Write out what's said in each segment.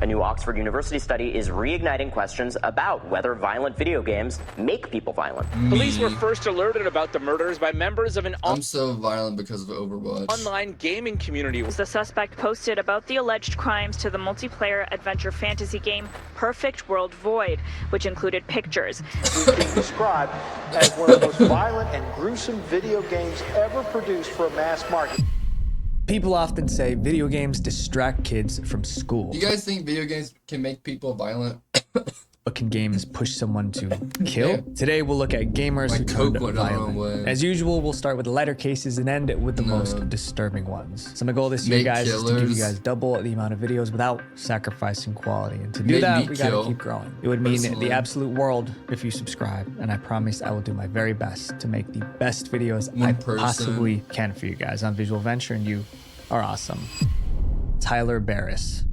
A new Oxford University study is reigniting questions about whether violent video games make people violent. Police were first alerted about the murders by members of an I'm so violent because of Overwatch. online gaming community. The suspect posted about the alleged crimes to the multiplayer adventure fantasy game Perfect World Void, which included pictures. It's being described as one of the most violent and gruesome video games ever produced for a mass market. People often say video games distract kids from school. Do you guys think video games can make people violent? But can games push someone to kill? Yeah. Today we'll look at gamers who Coke turned went the wrong way. violent. As usual, we'll start with the lighter cases and end with the most disturbing ones. So my goal this year, Make guys, is to give you killers. guys double the amount of videos without sacrificing quality. And to do Make that, me we gotta kill, keep growing. It would mean personally. the absolute world if you subscribe, and I promise I will do my very best to make the best videos I possibly can for you guys on Visual Venture, and you are awesome. Tyler Barris.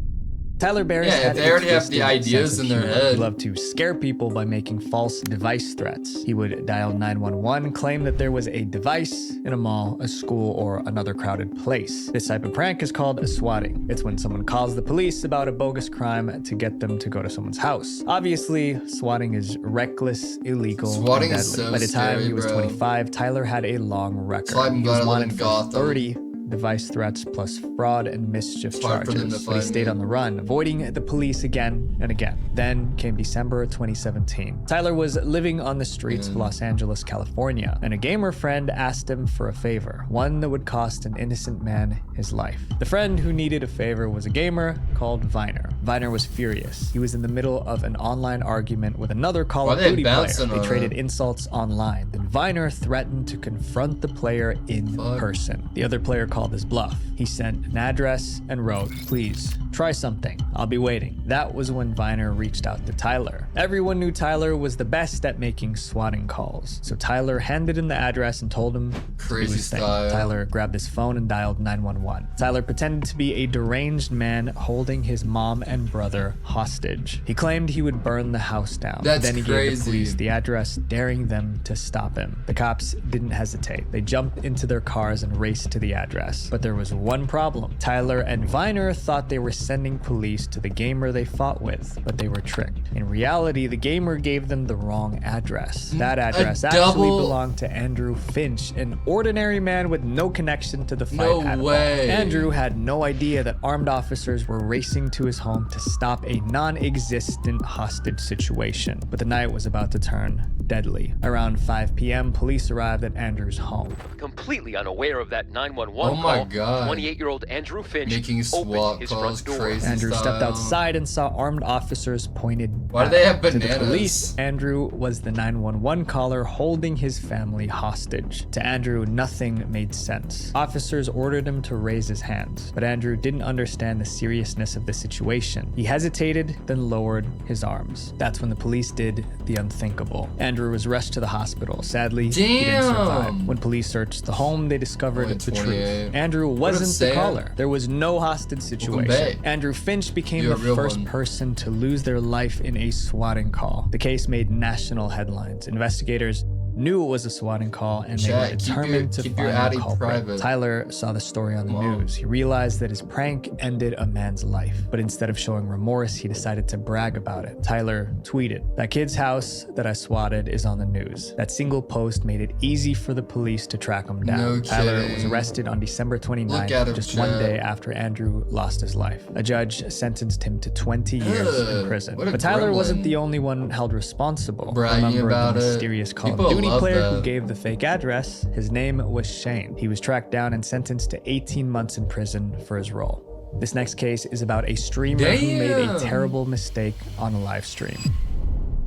Tyler Barris Yeah, had they already a have the twisted ideas sense of in their humor. head. He loved to scare people by making false device threats. He would dial 911, claim that there was a device in a mall, a school, or another crowded place. This type of prank is called a swatting. It's when someone calls the police about a bogus crime to get them to go to someone's house. Obviously, swatting is reckless, illegal, Swatting and is deadly. so By the time scary, he was bro. 25, Tyler had a long record. So I'm He was glad I live wanted in for Gotham. 30 device threats plus fraud and mischief It's hard for them to charges, but he find stayed me. on the run, avoiding the police again and again. Then came December 2017. Tyler was living on the streets of Los Angeles, California, and a gamer friend asked him for a favor, one that would cost an innocent man his life. The friend who needed a favor was a gamer called Viner. Viner was furious. He was in the middle of an online argument with another Call Why of they Duty player. bouncing They on traded it? insults online. Then Viner threatened to confront the player in person. The other player called his bluff. He sent an address and wrote, "Please, try something. I'll be waiting." That was when Viner reached out to Tyler. Everyone knew Tyler was the best at making swatting calls. So Tyler handed him the address and told him to do Crazy his thing. style. Tyler grabbed his phone and dialed 911. Tyler pretended to be a deranged man holding his mom and brother hostage. He claimed he would burn the house down. That's then he gave crazy. the police the address, daring them to stop him. The cops didn't hesitate. They jumped into their cars and raced to the address. But there was one problem. Tyler and Viner thought they were sending police to the gamer they fought with, but they were tricked. In reality, the gamer gave them the wrong address. That address actually belonged to Andrew Finch, an ordinary man with no connection to the fight No at way. all. Andrew had no idea that armed officers were racing to his home to stop a non-existent hostage situation. But the night was about to turn deadly. Around 5 p.m., police arrived at Andrew's home. Completely unaware of that 911 Oh my call, God. 28-year-old Andrew Finch Making opened SWAT his calls front door. crazy. Andrew stepped style. outside and saw armed officers pointed Why do they have to the bananas? police. Andrew was the 911 caller holding his family hostage. To Andrew, nothing made sense. Officers ordered him to raise his hands, but Andrew didn't understand the seriousness of the situation. He hesitated, then lowered his arms. That's when the police did the unthinkable. Andrew was rushed to the hospital. Sadly, he didn't survive. Damn. When police searched the home, they discovered Only the 28. truth. Andrew What a wasn't the sad- caller. There was no hostage situation. back. Andrew Finch became You're the a real first one. person to lose their life in a swatting call. The case made national headlines. Investigators knew it was a swatting call, and they were Chat, determined to keep find your the addy culprit. private. Tyler saw the story on the Wow. news. He realized that his prank ended a man's life, but instead of showing remorse, he decided to brag about it. Tyler tweeted, "That kid's house that I swatted is on the news." That single post made it easy for the police to track him down. No Tyler kidding. was arrested on December 29th, Look at him, just one chat. day after Andrew lost his life. A judge sentenced him to 20 years in Ugh, prison. what a But Tyler wasn't gremlin. the only one held responsible. Bragging Remember about the it. mysterious Call People of Duty love player who that. gave the fake address? His name was Shane. He was tracked down and sentenced to 18 months in prison for his role. This next case is about a streamer who made a Damn. terrible mistake on a live stream.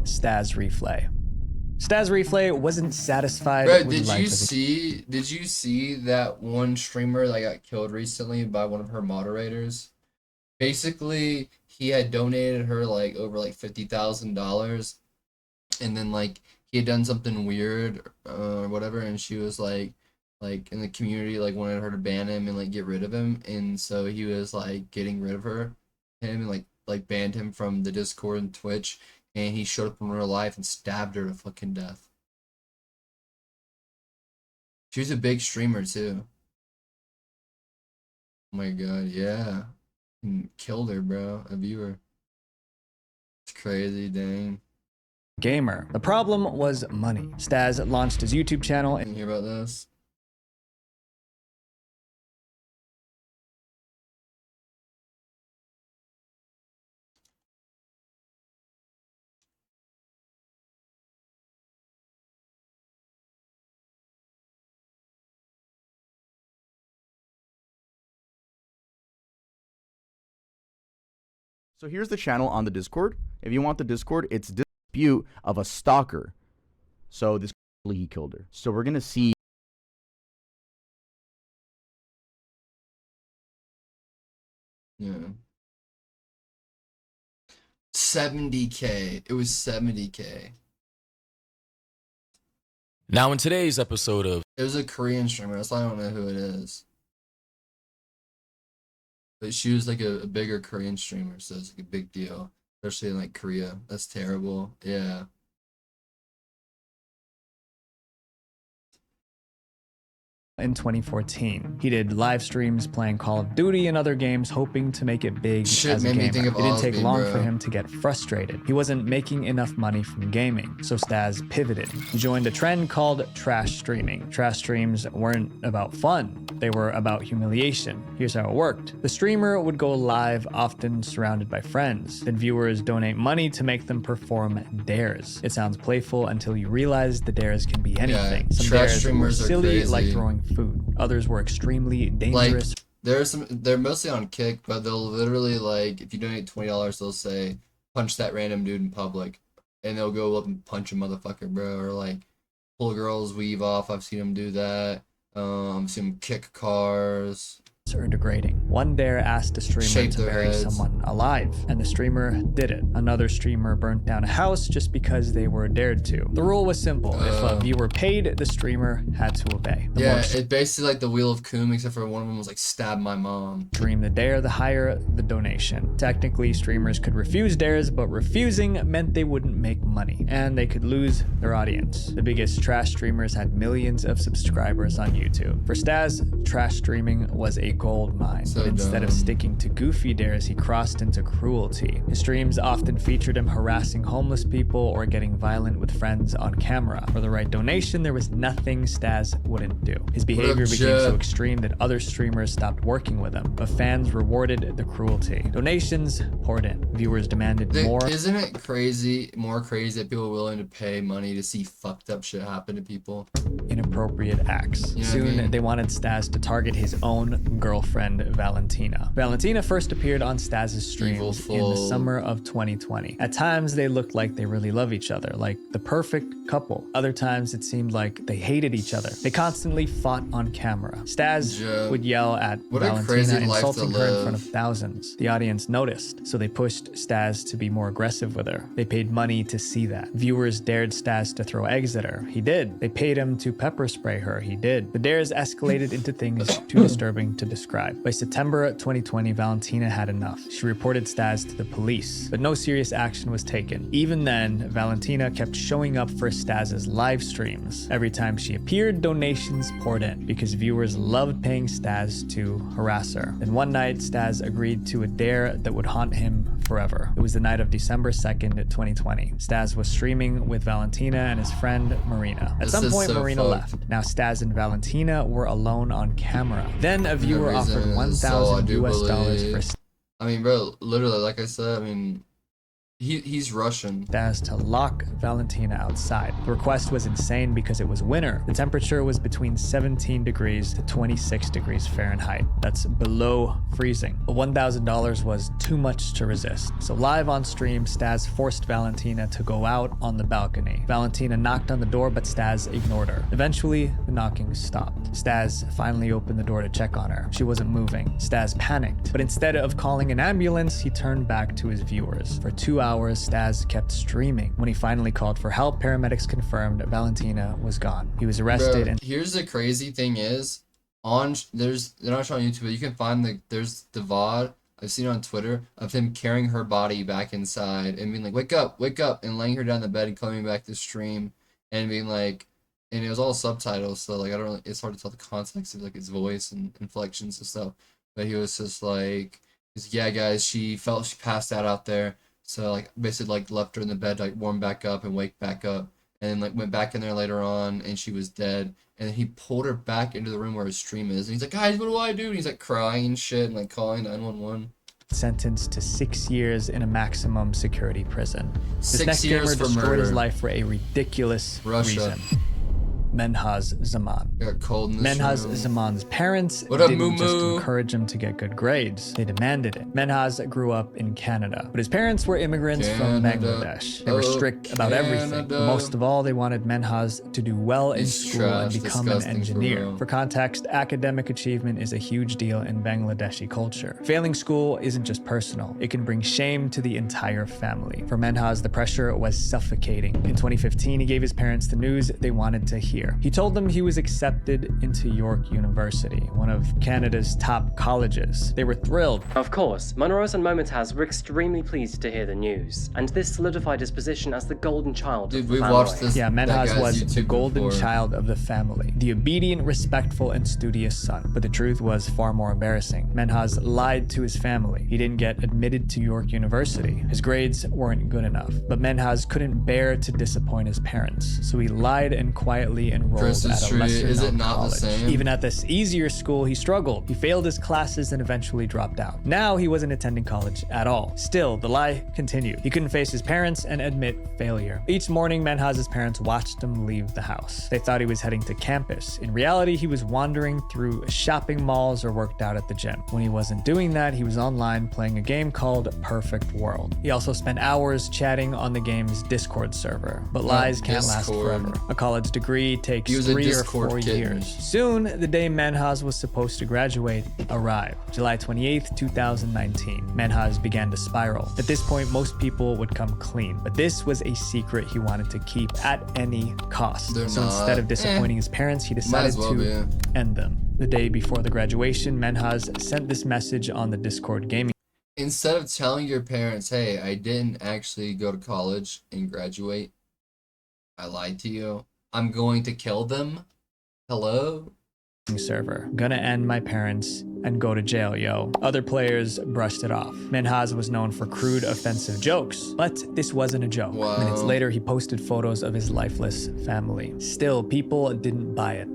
Staz Reflay. Staz Reflay wasn't satisfied Bro, with did life you as a see? Did you see that one streamer that got killed recently by one of her moderators? Basically, he had donated her like over like $50,000, and then like he had done something weird or whatever, and she was like in the community like wanted her to ban him and like get rid of him, and so he was like getting rid of him and like banned him from the Discord and Twitch, and he showed up in real life and stabbed her to fucking death. She was a big streamer too. Oh my god, yeah. And killed her, bro. A viewer. It's crazy, dang. gamer. The problem was money. Staz launched his YouTube channel You hear about this? So here's the channel on the Discord. If you want the Discord, it's dispute of a stalker. So this he killed her. So we're gonna see. Yeah. 70K. It was 70K. Now in today's episode of It was a Korean streamer. That's why I don't know who it is. But she was like a bigger Korean streamer, so it's like a big deal. Especially in like Korea. That's terrible. Yeah. in 2014. He did live streams playing Call of Duty and other games, hoping to make it big Shit as a made me gamer. think of It didn't take Osby, long bro. for him to get frustrated. He wasn't making enough money from gaming, so Staz pivoted. He joined a trend called trash streaming. Trash streams weren't about fun. They were about humiliation. Here's how it worked. The streamer would go live, often surrounded by friends. Then viewers donate money to make them perform dares. It sounds playful until you realize the dares can be anything. Some trash dares were streamers are silly, crazy. like throwing food. Others were extremely dangerous. They're mostly on Kick, but they'll literally, like, if you donate $20, they'll say, punch that random dude in public. And they'll go up and punch a motherfucker, bro. Or, like, pull a girl's weave off. I've seen them do that. I've seen them kick cars. Or degrading. One dare asked a streamer Shape to their bury heads. someone alive, and the streamer did it. Another streamer burnt down a house just because they were dared to. The rule was simple. If a viewer paid, the streamer had to obey. The more Yeah, it's basically like the Wheel of Coom, except for one of them was like, stab my mom. extreme the dare, the higher the donation. Technically, streamers could refuse dares, but refusing meant they wouldn't make money, and they could lose their audience. The biggest trash streamers had millions of subscribers on YouTube. For Staz, trash streaming was a gold mine. So But instead of dumb. sticking to goofy dares, he crossed into cruelty. His streams often featured him harassing homeless people or getting violent with friends on camera. For the right donation, there was nothing Staz wouldn't do. His behavior became so Jeb? extreme that other streamers stopped working with him, but fans rewarded the cruelty. Donations poured in. Viewers demanded more. Isn't it crazy, more crazy that people are willing to pay money to see fucked up shit happen to people? Inappropriate acts. You know what I Soon, mean? they wanted Staz to target his own girlfriend, Valentina. Valentina first appeared on Staz's streams in the fool. summer of 2020. At times, they looked like they really love each other, like the perfect couple. Other times, it seemed like they hated each other. They constantly fought on camera. Staz Yeah. would yell at What a crazy Valentina, life to insulting her in live. front of thousands. The audience noticed, so they pushed Staz to be more aggressive with her. They paid money to see that. Viewers dared Staz to throw eggs at her. He did. They paid him to pepper spray her. He did. The dares escalated into things too disturbing to describe. By September 2020, Valentina had enough. She reported Staz to the police, but no serious action was taken. Even then, Valentina kept showing up for Staz's live streams. Every time she appeared, donations poured in because viewers loved paying Staz to harass her. Then one night, Staz agreed to a dare that would haunt him forever. It was the night of December 2nd, 2020. Staz was streaming with Valentina and his friend Marina. At This some is point, so Marina fucked. left. Now Staz and Valentina were alone on camera. Then a viewer reason offered is, so I $1,000 do US believe- for I mean, bro, literally, like I said, I mean, he's Russian. Staz to lock Valentina outside. The request was insane because it was winter. The temperature was between 17 degrees to 26 degrees Fahrenheit. That's below freezing. But $1,000 was too much to resist. So live on stream, Staz forced Valentina to go out on the balcony. Valentina knocked on the door, but Staz ignored her. Eventually, the knocking stopped. Staz finally opened the door to check on her. She wasn't moving. Staz panicked, but instead of calling an ambulance, he turned back to his viewers. For 2 hours, Staz kept streaming. When he finally called for help, paramedics confirmed Valentina was gone. He was arrested Bro, and here's the crazy thing is, they're not showing on YouTube, but you can find there's the VOD I've seen on Twitter of him carrying her body back inside and being like, wake up, and laying her down in the bed and coming back to stream and being like, and it was all subtitles, so like I don't really, it's hard to tell the context of like his voice and inflections and stuff. But he was just like, yeah guys, she passed out there. So like basically like left her in the bed to like warm back up and wake back up, and then like went back in there later on and she was dead. And then he pulled her back into the room where his stream is, and he's like, guys, what do I do? And he's like crying and shit and like calling 911. Sentenced to 6 years in a maximum security prison. This 6 next years gamer for destroyed his murder. life for a ridiculous Russia. reason. Menhaz Zaman. Got cold in this Menhaz room. Zaman's parents What up, didn't just Moo-moo? encourage him to get good grades, they demanded it. Menhaz grew up in Canada, but his parents were immigrants from Canada. Bangladesh. They were Oh, strict about everything, but Canada. most of all, they wanted Menhaz to do well in He's school and trash, become an disgusting for engineer. real. For context, academic achievement is a huge deal in Bangladeshi culture. Failing school isn't just personal, it can bring shame to the entire family. For Menhaz, the pressure was suffocating. In 2015, he gave his parents the news they wanted to hear. He told them he was accepted into York University, one of Canada's top colleges. They were thrilled. Of course, Monrose and Momotaz were extremely pleased to hear the news, and this solidified his position as the golden child Dude, of the we family. watched this. Yeah, that Menhaz guy's was the YouTube golden before. child of the family, the obedient, respectful, and studious son. But the truth was far more embarrassing. Menhaz lied to his family. He didn't get admitted to York University. His grades weren't good enough. But Menhaz couldn't bear to disappoint his parents, so he lied and quietly enrolled Christmas at a tree, lesser is it known not the college. same? Even at this easier school, he struggled. He failed his classes and eventually dropped out. Now he wasn't attending college at all. Still, the lie continued. He couldn't face his parents and admit failure. Each morning, Menhaz's parents watched him leave the house. They thought he was heading to campus. In reality, he was wandering through shopping malls or worked out at the gym. When he wasn't doing that, he was online playing a game called Perfect World. He also spent hours chatting on the game's Discord server. But lies can't last Discord. forever. A college degree takes He was a 3 or Discord 4 kitten. years. Soon, the day Menhaz was supposed to graduate arrived. July 28th, 2019. Menhaz began to spiral. At this point, most people would come clean, but this was a secret he wanted to keep at any cost. They're So not. instead of disappointing his parents, he Might decided as well to be. end them. The day before the graduation, Menhaz sent this message on the Discord gaming Instead of telling your parents, hey, I didn't actually go to college and graduate, I lied to you, I'm going to kill them. Hello? server. Gonna end my parents and go to jail, yo. Other players brushed it off. Menhaz was known for crude, offensive jokes, but this wasn't a joke. Wow. Minutes later, he posted photos of his lifeless family. Still, people didn't buy it.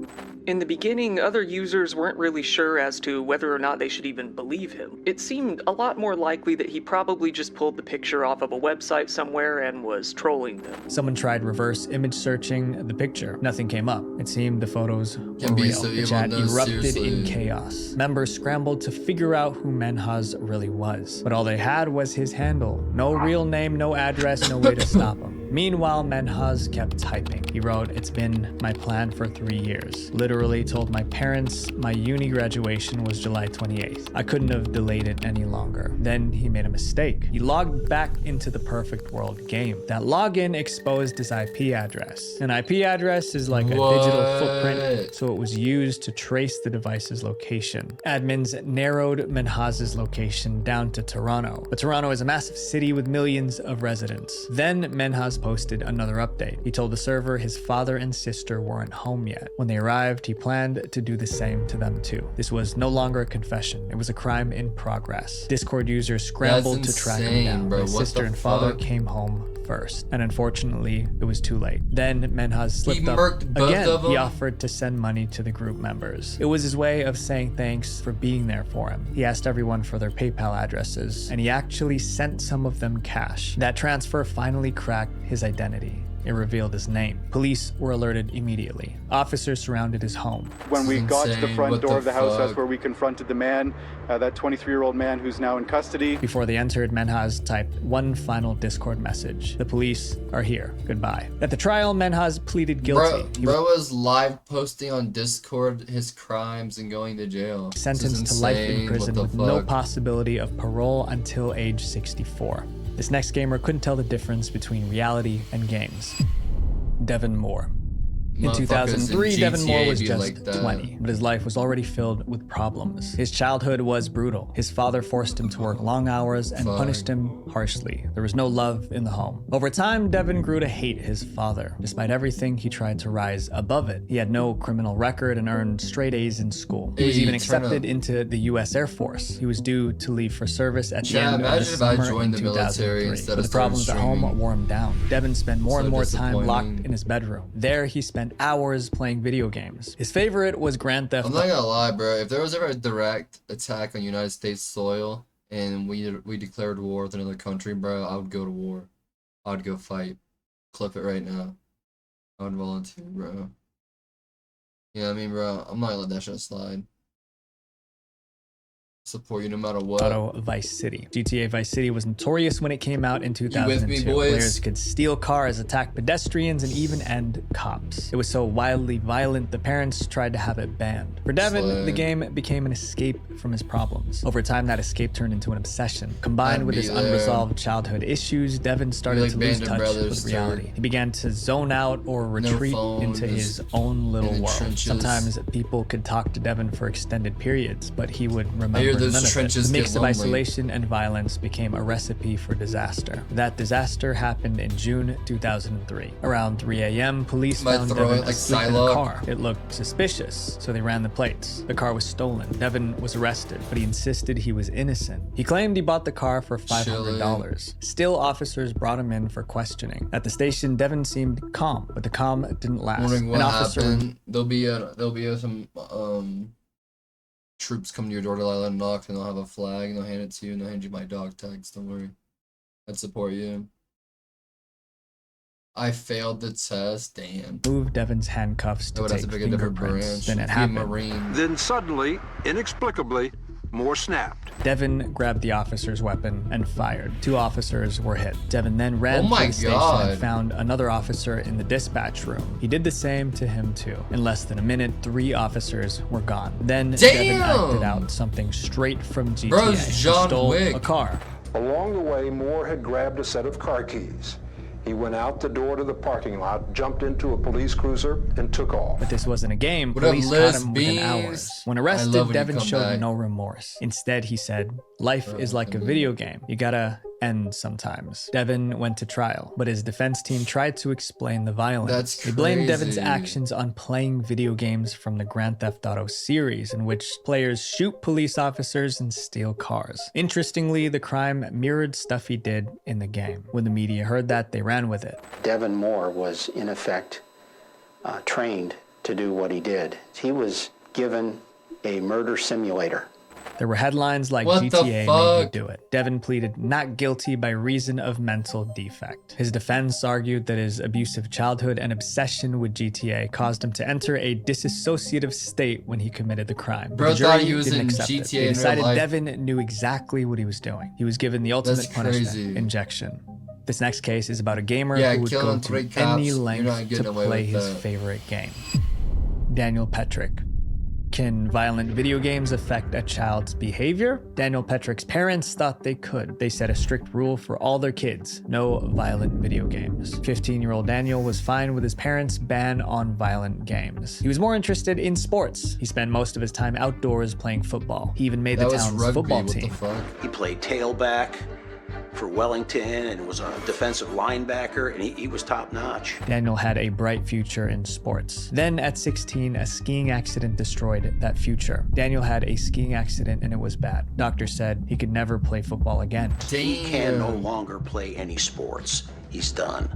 In the beginning, other users weren't really sure as to whether or not they should even believe him. It seemed a lot more likely that he probably just pulled the picture off of a website somewhere and was trolling them. Someone tried reverse image searching the picture. Nothing came up. It seemed the photos were be real. so The evil, chat no, erupted in seriously. chaos. Members scrambled to figure out who Menhaz really was. But all they had was his handle. No real name, no address, no way to stop him. Meanwhile, Menhaz kept typing. He wrote, "It's been my plan for 3 years. Literally told my parents my uni graduation was July 28th. I couldn't have delayed it any longer." Then he made a mistake. He logged back into the Perfect World game. That login exposed his IP address. An IP address is like a digital footprint, so it was used to trace the device's location. Admins narrowed Menhaz's location down to Toronto. But Toronto is a massive city with millions of residents. Then Menhaz posted another update. He told the server his father and sister weren't home yet. When they arrived, he planned to do the same to them too. This was no longer a confession. It was a crime in progress. Discord users scrambled to track him insane, down. bro. His What sister the and father fuck? came home first, and unfortunately, it was too late. Then Menhaz slipped up murked both again. of them? He offered to send money to the group members. It was his way of saying thanks for being there for him. He asked everyone for their PayPal addresses, and he actually sent some of them cash. That transfer finally cracked his identity. It revealed his name. Police were alerted immediately. Officers surrounded his home. When we got to the Insane. front What door the of the house, that's fuck? where we confronted the man, that 23-year-old man who's now in custody. Before they entered, Menhaz typed one final Discord message. "The police are here. Goodbye." At the trial, Menhaz pleaded guilty. He Bro was live posting on Discord his crimes and going to jail. was sentenced to life in insane. prison What the with no fuck? possibility of parole until age 64. This next gamer couldn't tell the difference between reality and games. Devin Moore. In 2003, Devin Moore was just like that. 20, but his life was already filled with problems. His childhood was brutal. His father forced him to work long hours and punished him harshly. There was no love in the home. Over time, Devin grew to hate his father. Despite everything, he tried to rise above it. He had no criminal record and earned straight A's in school. He was even accepted into the U.S. Air Force. He was due to leave for service at the end of the summer in 2003. But the problems at home wore him down. Devin spent more and more time locked in his bedroom. There, he spent hours playing video games. His favorite was Grand Theft. I'm not gonna lie, bro. If there was ever a direct attack on United States soil and we declared war with another country, bro, I would go to war. I would go fight. Clip it right now. I would volunteer, bro. You know what I mean, bro? I'm not gonna let that shit slide. Support you no matter what. Vice City. GTA Vice City was notorious when it came out in 2002. You with me, boys? Players could steal cars, attack pedestrians, and even end cops. It was so wildly violent, the parents tried to have it banned. For Devin, the game became an escape from his problems. Over time, that escape turned into an obsession. Combined with his unresolved childhood issues, Devin started to lose touch with reality. He began to zone out or retreat into his own little world. Sometimes people could talk to Devin for extended periods, but he would remember none of it. The mix of isolation and violence became a recipe for disaster. That disaster happened in June 2003. Around 3 a.m., police found Devin asleep in a car. It looked suspicious, so they ran the plates. The car was stolen. Devin was arrested, but he insisted he was innocent. He claimed he bought the car for $500. Still, officers brought him in for questioning. At the station, Devin seemed calm, but the calm didn't last. Wondering what happened. There'll be some troops come to your door to let them knock, and they'll have a flag, and they'll hand it to you, and they'll hand you my dog tags. Don't worry. I'd support you. I failed the test. Damn. Moved Devin's handcuffs to take fingerprints. Then it happened. Then suddenly, inexplicably, more snapped. Devin grabbed the officer's weapon and fired. 2 officers were hit. Devin then ran to the station and found another officer in the dispatch room. He did the same to him too. In less than a minute, 3 officers were gone. Then Devin acted out something straight from GTA. Bro's John stole Wick. a car. Along the way, Moore had grabbed a set of car keys. He went out the door to the parking lot, jumped into a police cruiser, and took off. But this wasn't a game. Police caught him within hours. When arrested, Devin showed no remorse. Instead, he said, "Life is like a video game. You gotta end sometimes." Devin went to trial, but his defense team tried to explain the violence. That's crazy. They blamed Devin's actions on playing video games from the Grand Theft Auto series, in which players shoot police officers and steal cars. Interestingly, the crime mirrored stuff he did in the game. When the media heard that, they ran with it. Devin Moore was, in effect, trained to do what he did. He was given a murder simulator. There were headlines like GTA made me do it. Devin pleaded not guilty by reason of mental defect. His defense argued that his abusive childhood and obsession with GTA caused him to enter a disassociative state when he committed the crime. Bro, the jury he was didn't in accept GTA it. They in decided real life. Devin knew exactly what he was doing. He was given the ultimate punishment, injection. This next case is about a gamer who would go to any length to play his favorite game. Daniel Petrick. Can violent video games affect a child's behavior? Daniel Petrick's parents thought they could. They set a strict rule for all their kids: no violent video games. 15-year-old Daniel was fine with his parents' ban on violent games. He was more interested in sports. He spent most of his time outdoors playing football. He even made the town's football team. He played tailback for Wellington and was a defensive linebacker, and he was top notch. Daniel had a bright future in sports. Then at 16, a skiing accident destroyed that future. Daniel had a skiing accident and it was bad. Doctors said he could never play football again. He can no longer play any sports. He's done.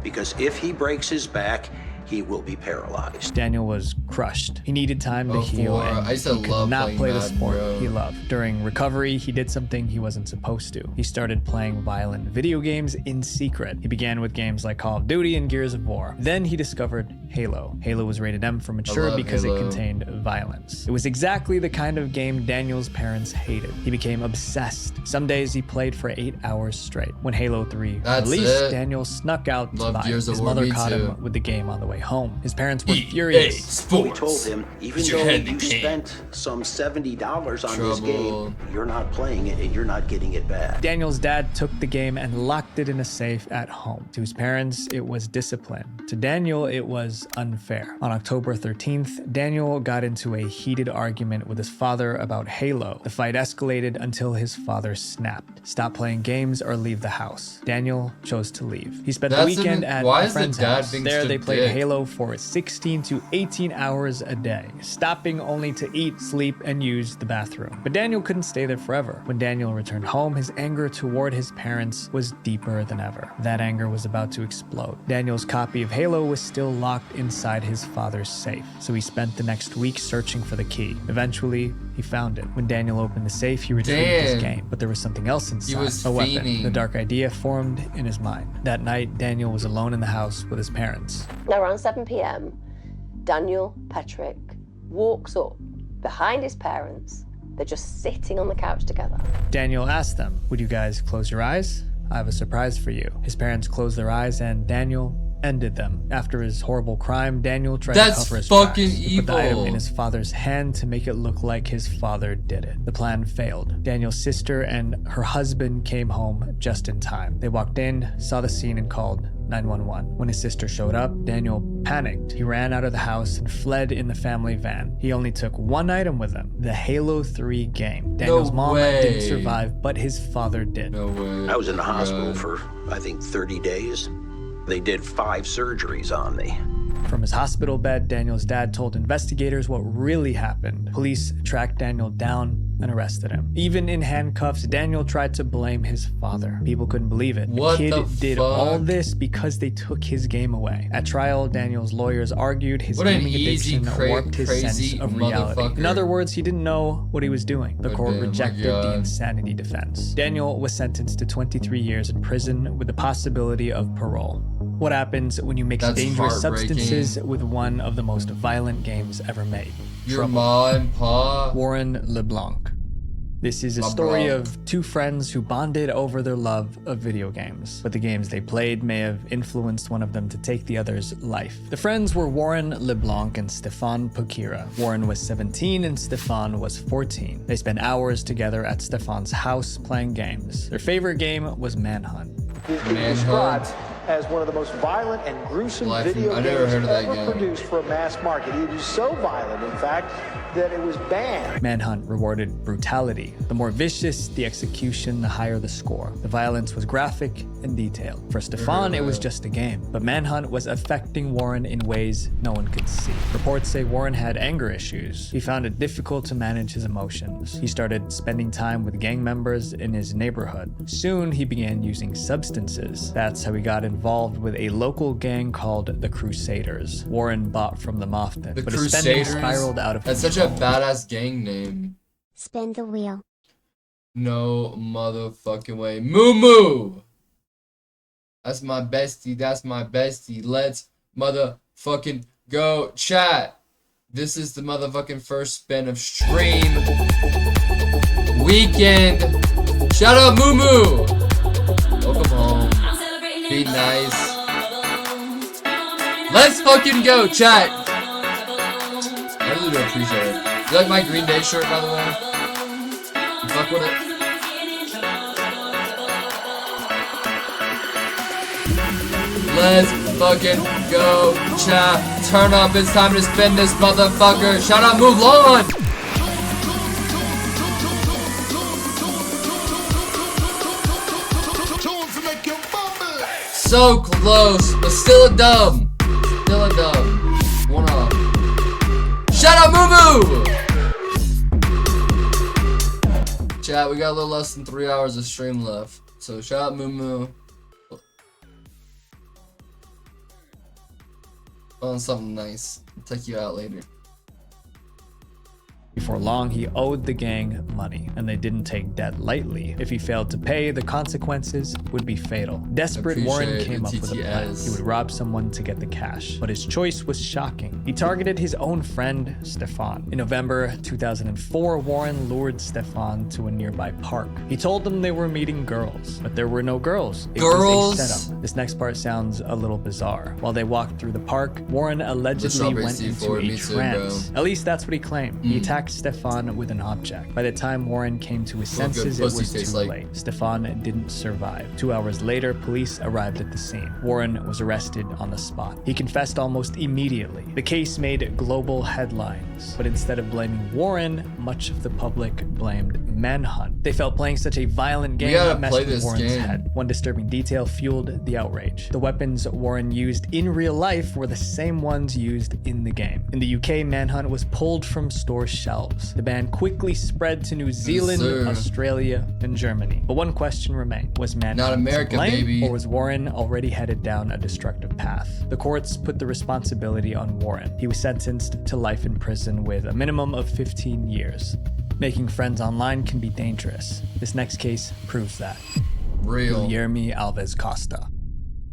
Because if he breaks his back, he will be paralyzed. Daniel was crushed. He needed time to heal, and he could not play the sport he loved. During recovery, he did something he wasn't supposed to. He started playing violent video games in secret. He began with games like Call of Duty and Gears of War. Then he discovered Halo. Halo was rated M for mature because it contained violence. It was exactly the kind of game Daniel's parents hated. He became obsessed. Some days he played for 8 hours straight. When Halo 3 released, Daniel snuck out to buy it. His mother caught him with the game on the way home. His parents were furious. We told him, even though you spent some $70 on this game, you're not playing it and you're not getting it back. Daniel's dad took the game and locked it in a safe at home. To his parents, it was discipline. To Daniel, it was was unfair. On October 13th, Daniel got into a heated argument with his father about Halo. The fight escalated until his father snapped. Stop playing games or leave the house. Daniel chose to leave. He spent the weekend at a friend's house. There they played Halo for 16 to 18 hours a day, stopping only to eat, sleep, and use the bathroom. But Daniel couldn't stay there forever. When Daniel returned home, his anger toward his parents was deeper than ever. That anger was about to explode. Daniel's copy of Halo was still locked inside his father's safe, so he spent the next week searching for the key. Eventually, he found it. When Daniel opened the safe, he retrieved his game, but there was something else inside. He was a weapon. fiending. The dark idea formed in his mind. That night, Daniel was alone in the house with his parents. Around 7 p.m., Daniel Patrick walks up behind his parents. They're just sitting on the couch together. Daniel asked them, "Would you guys close your eyes? I have a surprise for you." His parents closed their eyes and Daniel ended them. After his horrible crime, Daniel tried to cover his fucking tracks. He put the item evil. in his father's hand to make it look like his father did it. The plan failed. Daniel's sister and her husband came home just in time. They walked in, saw the scene, and called 911. When his sister showed up, Daniel panicked. He ran out of the house and fled in the family van. He only took one item with him, the Halo 3 game. Daniel's mom didn't survive, but his father did. No way. I was in the hospital for, I think, 30 days. They did 5 surgeries on me. From his hospital bed, Daniel's dad told investigators what really happened. Police tracked Daniel down and arrested him. Even in handcuffs, Daniel tried to blame his father. People couldn't believe it. What the kid the did fuck? all this because they took his game away. At trial, Daniel's lawyers argued his What an gaming easy, addiction warped his crazy sense of reality. motherfucker. In other words, he didn't know what he was doing. The court Goddamn, my rejected the God. insanity defense. Daniel was sentenced to 23 years in prison with the possibility of parole. What happens when you mix That's dangerous heartbreaking. substances with one of the most violent games ever made? Your ma and pa. Warren LeBlanc. This is a story of two friends who bonded over their love of video games, but the games they played may have influenced one of them to take the other's life. The friends were Warren LeBlanc and Stefan Pokira. Warren was 17 and Stefan was 14. They spent hours together at Stefan's house playing games. Their favorite game was Manhunt. He's been described as one of the most violent and gruesome video I never games heard of that ever game. produced for a mass market. It was so violent, in fact, that it was banned. Manhunt rewarded brutality. The more vicious the execution, the higher the score. The violence was graphic and detailed. For Stefan, it was just a game, but Manhunt was affecting Warren in ways no one could see. Reports say Warren had anger issues. He found it difficult to manage his emotions. He started spending time with gang members in his neighborhood. Soon, he began using substances. That's how he got involved with a local gang called the Crusaders. Warren bought from them often, The but his spending Crusaders? spiraled out of That's control. such a badass gang name. Spin the wheel. No motherfucking way. Moo Moo! That's my bestie. That's my bestie. Let's motherfucking go. Chat. This is the motherfucking first spin of stream weekend. Shout out Moo Moo! Welcome home. Be nice. Let's fucking go, chat. I really do appreciate it. You like my Green Day shirt, by the way? You fuck with it? Let's fucking go, chat. Turn up, it's time to spin this motherfucker. Shout out Mulan! So close, but still a dub. Still a dub. One off. Shout out Moo Moo! Chat, we got a little less than 3 hours of stream left. So shout out Moo Moo. On something nice. I'll take you out later. Before long, he owed the gang money, and they didn't take debt lightly. If he failed to pay, the consequences would be fatal. Desperate, Warren Appreciate came the up with a plan. TTS. He would rob someone to get the cash, but his choice was shocking. He targeted his own friend, Stefan. In November 2004, Warren lured Stefan to a nearby park. He told them they were meeting girls, but there were no girls. It was a setup. This next part sounds a little bizarre. While they walked through the park, Warren allegedly went into a trance. At least that's what he claimed. He attacked attacked Stefan with an object. By the time Warren came to his senses, it was too late. Stefan didn't survive. 2 hours later, police arrived at the scene. Warren was arrested on the spot. He confessed almost immediately. The case made global headlines, but instead of blaming Warren, much of the public blamed Manhunt. They felt playing such a violent game messed with Warren's head. One disturbing detail fueled the outrage. The weapons Warren used in real life were the same ones used in the game. In the UK, Manhunt was pulled from store shelves. The ban quickly spread to New Zealand, Australia, and Germany. But one question remained. Was Manhunt not America, to blame, baby, or was Warren already headed down a destructive path? The courts put the responsibility on Warren. He was sentenced to life in prison with a minimum of 15 years. Making friends online can be dangerous. This next case proves that. Guilherme Alves Costa.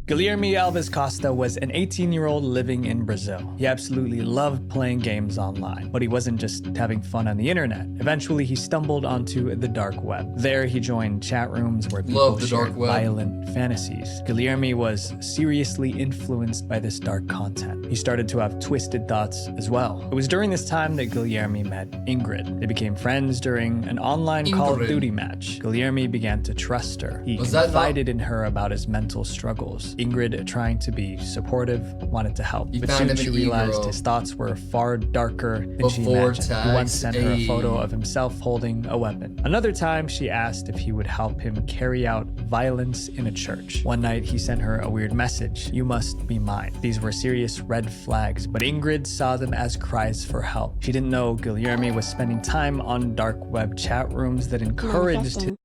Guilherme Alves Costa was an 18-year-old living in Brazil. He absolutely loved playing games online, but he wasn't just having fun on the internet. Eventually, he stumbled onto the dark web. There, he joined chat rooms where people shared violent fantasies. Guilherme was seriously influenced by this dark content. He started to have twisted thoughts as well. It was during this time that Guilherme met Ingrid. They became friends during an online Call of Duty match. Guilherme began to trust her. He confided in her about his mental struggles. Ingrid, trying to be supportive, wanted to help, but soon she realized his thoughts were far darker than she imagined. He once sent her a photo of himself holding a weapon. Another time, she asked if he would help him carry out violence in a church. One night, he sent her a weird message: "You must be mine." These were serious red flags, but Ingrid saw them as cries for help. She didn't know Guilherme was spending time on dark web chat rooms that encouraged him.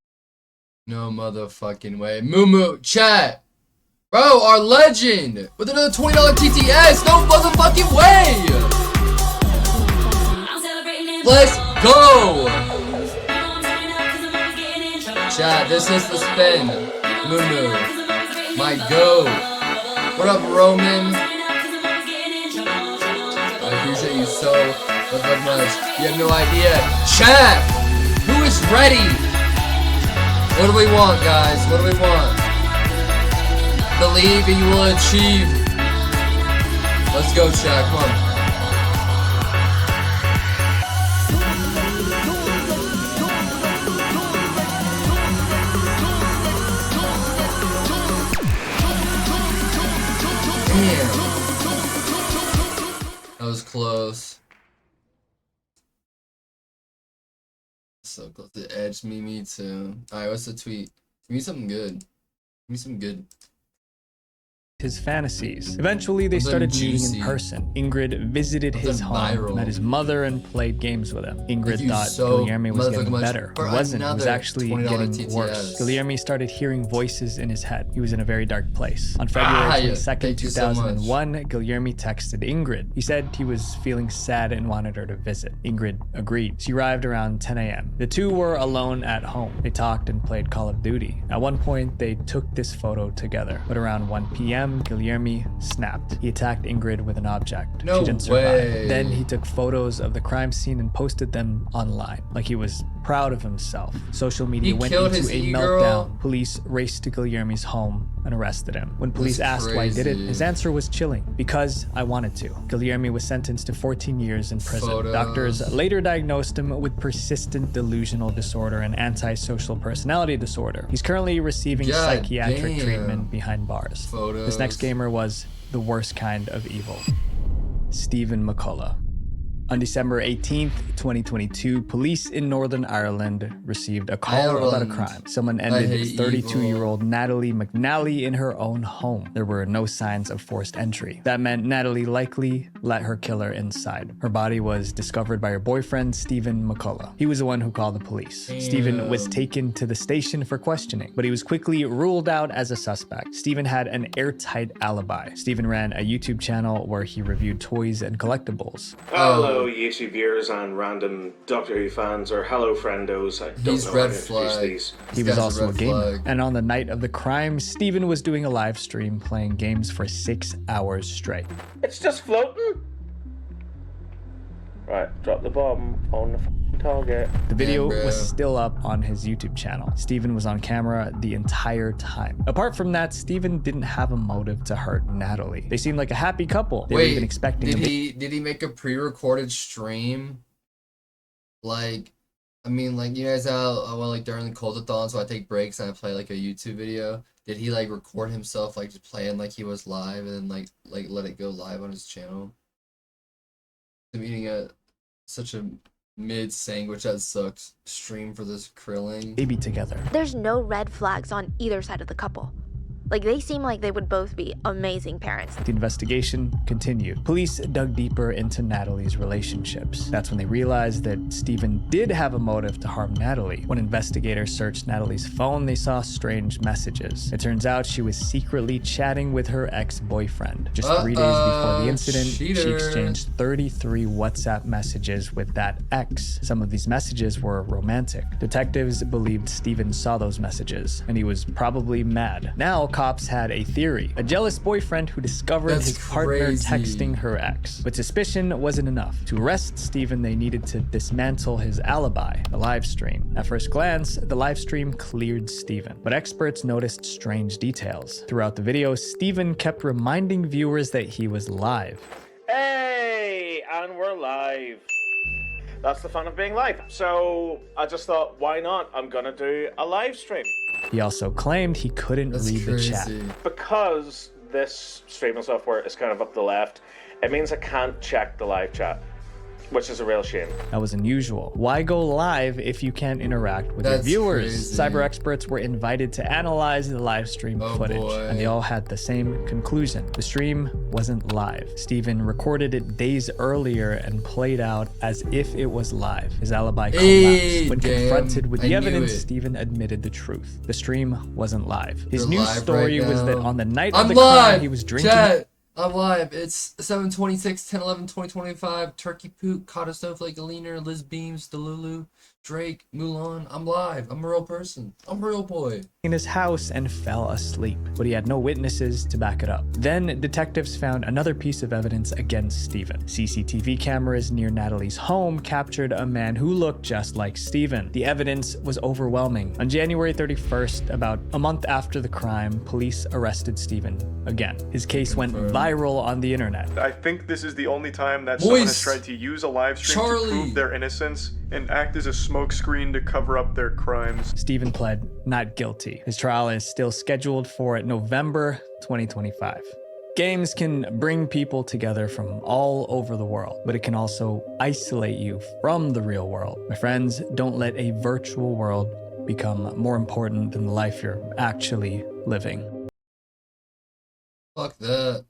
No motherfucking way. Moo chat! Bro, our legend! With another $20 TTS! No motherfucking way! Let's go! Chat, this is the spin. Moo. My go. What up, Roman? I appreciate you so much. You have no idea. Chat! Who is ready? What do we want, guys? What do we want? Believe and you will achieve. Let's go, chat. Come on. Damn. That was close. So close to the edge. Me too. Alright, what's the tweet? Give me something good. Give me some good. His fantasies. Eventually, they started meeting in person. Ingrid visited his home, met his mother, and played games with him. Ingrid thought Guilherme was getting better. He wasn't. He was actually getting worse. Guilherme started hearing voices in his head. He was in a very dark place. On February 22nd, 2001, Guilherme texted Ingrid. He said he was feeling sad and wanted her to visit. Ingrid agreed. She arrived around 10 a.m. The two were alone at home. They talked and played Call of Duty. At one point, they took this photo together. But around 1 p.m., Guilherme snapped. He attacked Ingrid with an object. She didn't survive. Then he took photos of the crime scene and posted them online, like he was proud of himself. Social media went into a meltdown. Police raced to Guilherme's home and arrested him. When police asked why he did it, his answer was chilling: "Because I wanted to." Guilherme was sentenced to 14 years in prison. Doctors later diagnosed him with persistent delusional disorder and antisocial personality disorder. He's currently receiving psychiatric treatment behind bars. This next gamer was the worst kind of evil. Stephen McCullough. On December 18th, 2022, police in Northern Ireland received a call about a crime. Someone ended 32-year-old Natalie McNally in her own home. There were no signs of forced entry. That meant Natalie likely let her killer inside. Her body was discovered by her boyfriend, Stephen McCullough. He was the one who called the police. Stephen was taken to the station for questioning, but he was quickly ruled out as a suspect. Stephen had an airtight alibi. Stephen ran a YouTube channel where he reviewed toys and collectibles. Hello, YouTube viewers and random Doctor Who fans, or hello friendos. I don't know how to introduce these. He was also a gamer. And on the night of the crime, Stephen was doing a live stream playing games for 6 hours straight. It's just floating. Right, drop the bomb on the target. The video was still up on his YouTube channel. Stephen was on camera the entire time. Apart from that, Stephen didn't have a motive to hurt Natalie. They seemed like a happy couple. They were even expecting did he make a pre-recorded stream like, I mean, like, you guys know, like, during the cold-a-thon, so I take breaks and I play, like, a YouTube video. Did he, like, record himself, like, just playing like he was live and then, like let it go live on his channel? I'm eating such a mid-sandwich that sucks stream for this Krilling. Baby together. There's no red flags on either side of the couple. Like, they seem like they would both be amazing parents. The investigation continued. Police dug deeper into Natalie's relationships. That's when they realized that Steven did have a motive to harm Natalie. When investigators searched Natalie's phone, they saw strange messages. It turns out she was secretly chatting with her ex-boyfriend. Just 3 days before the incident, she exchanged 33 WhatsApp messages with that ex. Some of these messages were romantic. Detectives believed Steven saw those messages, and he was probably mad. Now, cops had a theory. A jealous boyfriend who discovered his partner texting her ex. But suspicion wasn't enough. To arrest Steven, they needed to dismantle his alibi, the live stream. At first glance, the live stream cleared Steven, but experts noticed strange details. Throughout the video, Steven kept reminding viewers that he was live. Hey, and we're live. That's the fun of being live. So I just thought, why not? I'm gonna do a live stream. He also claimed he couldn't read the chat. Because this streaming software is kind of up the left, it means I can't check the live chat, which is a real shame. That was unusual. Why go live if you can't interact with your viewers? Crazy. Cyber experts were invited to analyze the live stream footage, and they all had the same conclusion. The stream wasn't live. Steven recorded it days earlier and played out as if it was live. His alibi collapsed. When confronted with the evidence, Steven admitted the truth. The stream wasn't live. His news story was that on the night of the crime, he was drinking. Chat. I'm live. It's 7/26, 10/11/2025. Turkey Poot, Caught Snowflake, Alina, Liz Beams, Delulu, Drake, Mulan. I'm live. I'm a real person. I'm a real boy. In his house and fell asleep, but he had no witnesses to back it up. Then detectives found another piece of evidence against Steven. CCTV cameras near Natalie's home captured a man who looked just like Steven. The evidence was overwhelming. On January 31st, about a month after the crime, police arrested Steven again. His case went viral on the internet. I think this is the only time that someone has tried to use a live stream to prove their innocence and act as a smokescreen to cover up their crimes. Steven pled not guilty. His trial is still scheduled for November 2025. Games can bring people together from all over the world, but it can also isolate you from the real world. My friends, don't let a virtual world become more important than the life you're actually living. Fuck that.